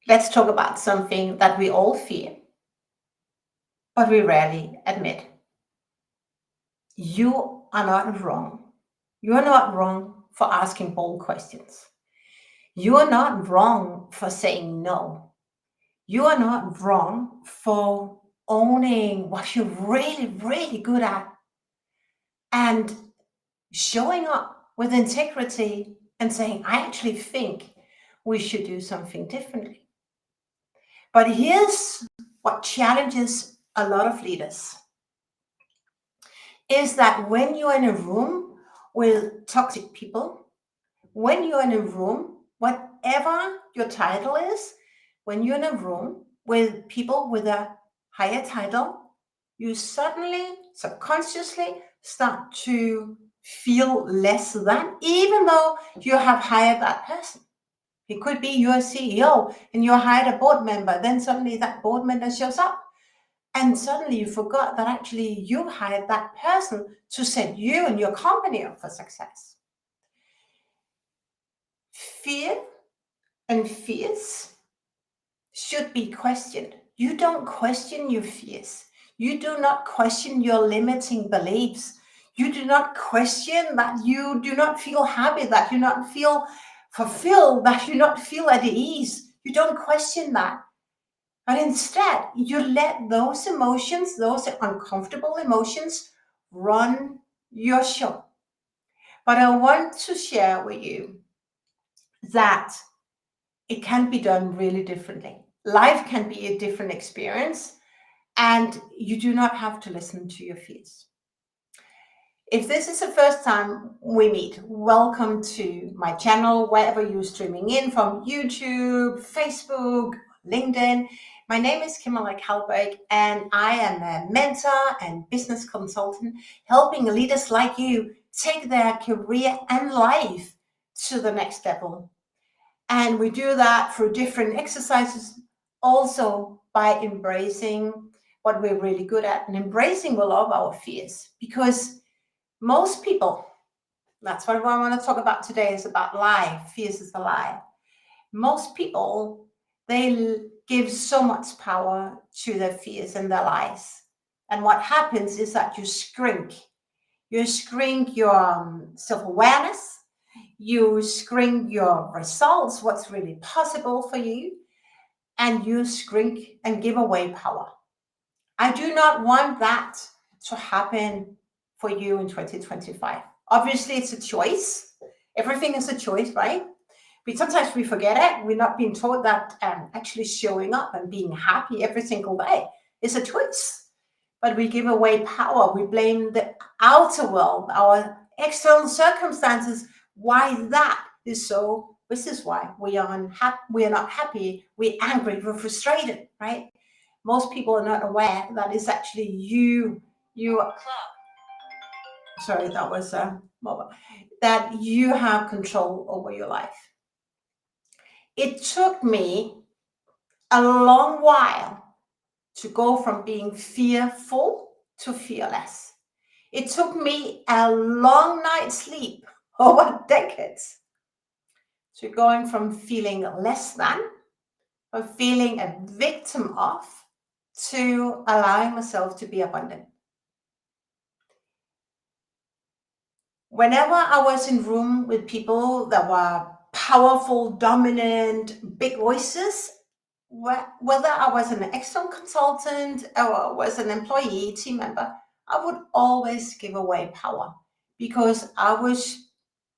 Let's talk about something that we all fear, but we rarely admit. You are not wrong. You are not wrong for asking bold questions. You are not wrong for saying no. You are not wrong for owning what you're really, really good at and showing up with integrity and saying, I actually think we should do something differently. But here's what challenges a lot of leaders is that when you're in a room with toxic people, when you're in a room, whatever your title is, when you're in a room with people with a higher title, you suddenly, subconsciously start to feel less than, even though you have hired that person. It could be you're a CEO and you hired a board member, then suddenly that board member shows up. And suddenly you forgot that actually you hired that person to set you and your company up for success. Fear and fears should be questioned. You don't question your fears. You do not question your limiting beliefs. You do not question that you do not feel happy, that you not feel fulfilled, that you not feel at ease. You don't question that. But instead, you let those emotions, those uncomfortable emotions, run your show. But I want to share with you that it can be done really differently. Life can be a different experience, and you do not have to listen to your fears. If this is the first time we meet, welcome to my channel, wherever you're streaming in from, YouTube, Facebook, LinkedIn. My name is Camilla Calberg, and I am a mentor and business consultant, helping leaders like you take their career and life to the next level. And we do that through different exercises, also by embracing what we're really good at and embracing all of our fears. Because most people, that's what I want to talk about today, is about lie. Fears is a lie. Most people, they give so much power to their fears and their lies. And what happens is that you shrink. You shrink your self-awareness. You shrink your results, what's really possible for you, and you shrink and give away power. I do not want that to happen for you in 2025. Obviously, it's a choice. Everything is a choice, right? But sometimes we forget it. We're not being taught that actually showing up and being happy every single day is a choice. But we give away power. We blame the outer world, our external circumstances, why that is so. This is why we are unhappy. We are not happy. We're angry. We're frustrated, right? Most people are not aware that it's actually you. Sorry, that was a mobile. That you have control over your life. It took me a long while to go from being fearful to fearless. It took me a long night's sleep over decades to going from feeling less than, from feeling a victim of, to allowing myself to be abundant. Whenever I was in room with people that were powerful, dominant, big voices, whether I was an external consultant or was an employee, team member, I would always give away power because I was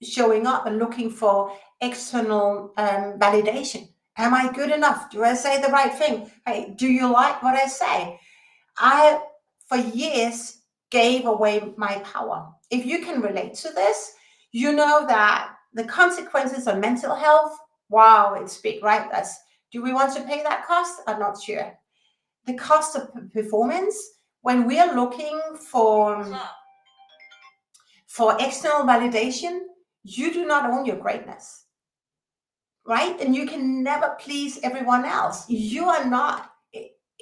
showing up and looking for external validation. Am I good enough? Do I say the right thing? Hey, do you like what I say? I, for years, gave away my power. If you can relate to this, you know that the consequences on mental health, wow, it's big, right? Do we want to pay that cost? I'm not sure. The cost of performance, when we are looking for external validation, you do not own your greatness, right? And you can never please everyone else. You are not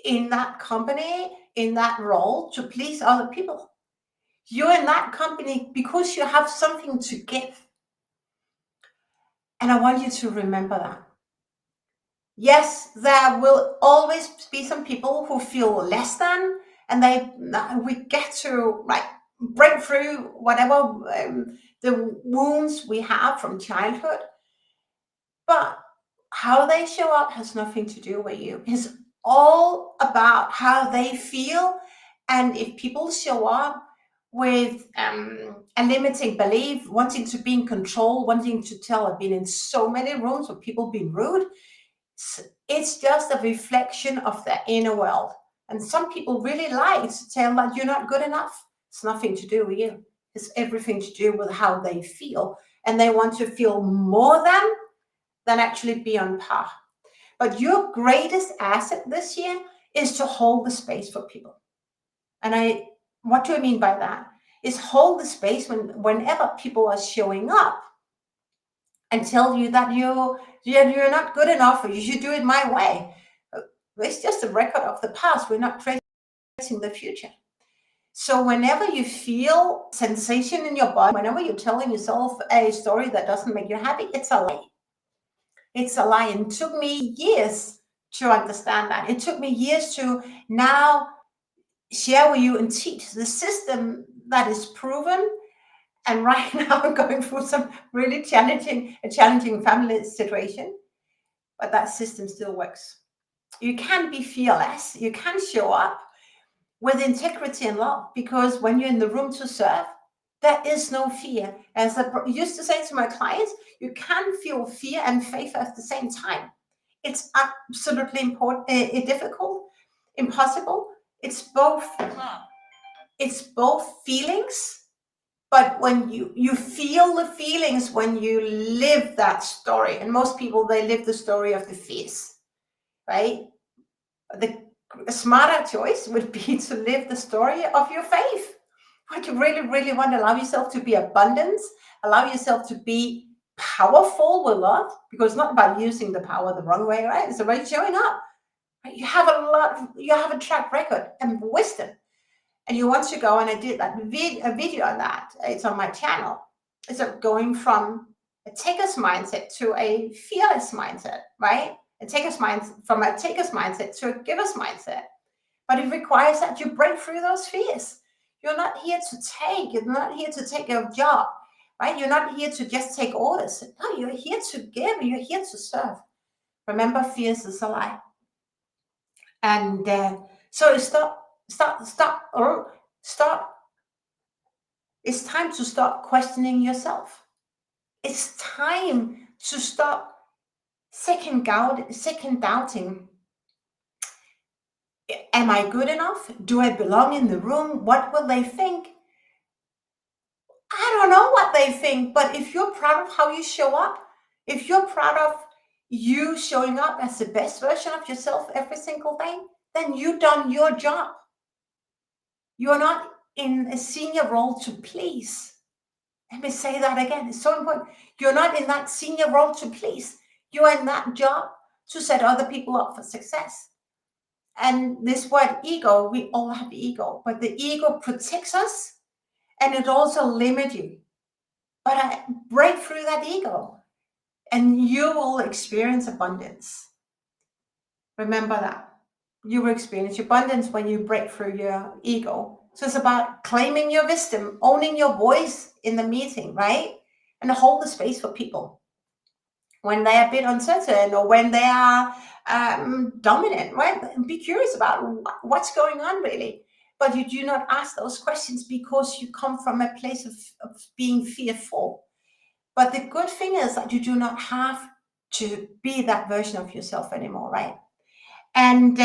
in that company, in that role to please other people. You're in that company because you have something to give. And I want you to remember that. Yes, there will always be some people who feel less than, and we get to like break through whatever the wounds we have from childhood. But how they show up has nothing to do with you. It's all about how they feel. And if people show up with a limiting belief, wanting to be in control, wanting to tell, I've been in so many rooms where people being rude, it's just a reflection of their inner world. And some people really like to tell that you're not good enough. It's nothing to do with you. It's everything to do with how they feel. And they want to feel more than actually be on par. But your greatest asset this year is to hold the space for people. And what do I mean by that? Is hold the space whenever people are showing up and tell you that you're not good enough or you should do it my way. It's just a record of the past. We're not creating the future. So whenever you feel sensation in your body, whenever you're telling yourself a story that doesn't make you happy, it's a lie. It's a lie. And it took me years to understand that. It took me years to now share with you and teach the system that is proven. And right now I'm going through some really challenging family situation, but that system still works. You can be fearless. You can show up with integrity and love, because when you're in the room to serve, there is no fear. As I used to say to my clients, you can feel fear and faith at the same time. It's absolutely important, difficult, impossible. It's both. It's both feelings, but when you feel the feelings when you live that story. And most people, they live the story of the fears, right? A smarter choice would be to live the story of your faith. What you really, really want to allow yourself to be abundance, allow yourself to be powerful with love, because it's not about using the power the wrong way, right? It's about showing up. Right? You have a track record and wisdom. And you want to go, and I did that a video on that. It's on my channel. It's going from a taker's mindset to a fearless mindset, right? From a taker's mindset to a giver's mindset. But it requires that you break through those fears. You're not here to take. You're not here to take a job, right? You're not here to just take orders. No, you're here to give. You're here to serve. Remember, fears is a lie. And so stop. It's time to stop questioning yourself. It's time to stop second doubting. Am I good enough? Do I belong in the room? What will they think? I don't know what they think, but if you're proud of how you show up, if you're proud of you showing up as the best version of yourself every single day, then you've done your job. You're not in a senior role to please. Let me say that again. It's so important. You're not in that senior role to please. You're in that job to set other people up for success. And this word ego, we all have ego, but the ego protects us and it also limits you. But I break through that ego and you will experience abundance. Remember that. You will experience abundance when you break through your ego. So it's about claiming your wisdom, owning your voice in the meeting, right? And hold the space for people when they are a bit uncertain or when they are dominant, right? Be curious about what's going on really. But you do not ask those questions because you come from a place of being fearful. But the good thing is that you do not have to be that version of yourself anymore, right? And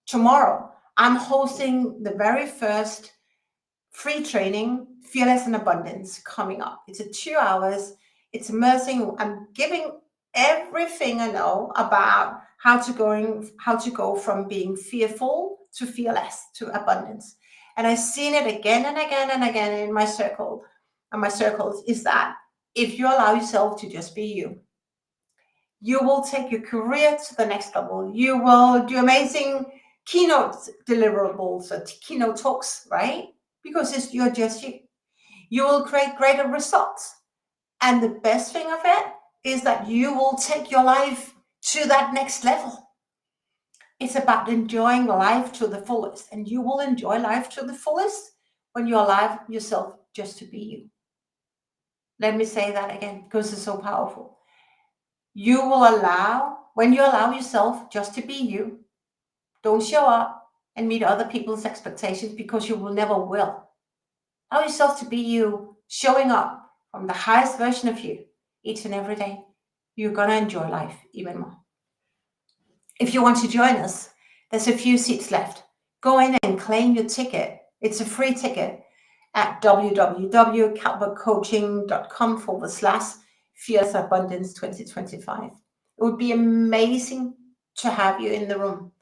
tomorrow, I'm hosting the very first free training, Fearless and Abundance, coming up. It's 2 hours. It's immersing. I'm giving everything I know about how to go from being fearful to fearless to abundance. And I've seen it again and again and again in my circle. And my circles is that if you allow yourself to just be you, you will take your career to the next level. You will do amazing keynote deliverables or keynote talks, right? Because you're just you. You will create greater results. And the best thing of it is that you will take your life to that next level. It's about enjoying life to the fullest, and you will enjoy life to the fullest when you allow yourself just to be you. Let me say that again, because it's so powerful. You will when you allow yourself just to be you, don't show up and meet other people's expectations, because you will never will. Allow yourself to be you, showing up from the highest version of you each and every day. You're going to enjoy life even more. If you want to join us, there's a few seats left. Go in and claim your ticket. It's a free ticket at www.calbergcoaching.com/Fierce Abundance 2025. It would be amazing to have you in the room.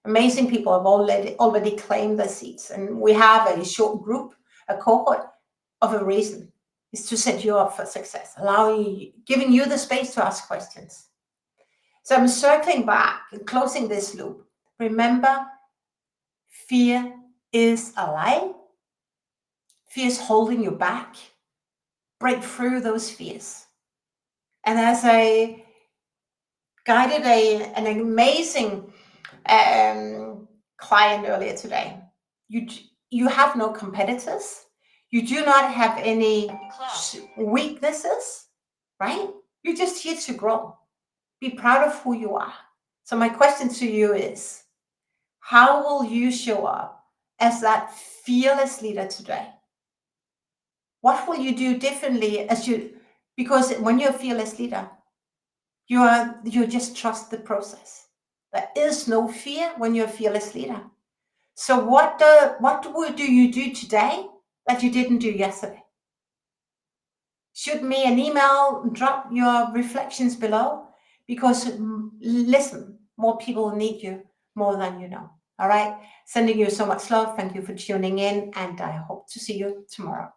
Amazing people have already claimed their seats, and we have a short group, a cohort, of a reason. Is to set you up for success, giving you the space to ask questions. So I'm circling back and closing this loop. Remember, fear is a lie. Fear is holding you back. Break through those fears. And as I guided an amazing client earlier today, you have no competitors. You do not have any weaknesses, right? You're just here to grow. Be proud of who you are. So my question to you is, how will you show up as that fearless leader today? What will you do differently because when you're a fearless leader, you just trust the process. There is no fear when you're a fearless leader. So what do you do today that you didn't do yesterday? Shoot me an email, drop your reflections below, because listen, more people need you more than you know. All right. Sending you so much love. Thank you for tuning in, and I hope to see you tomorrow.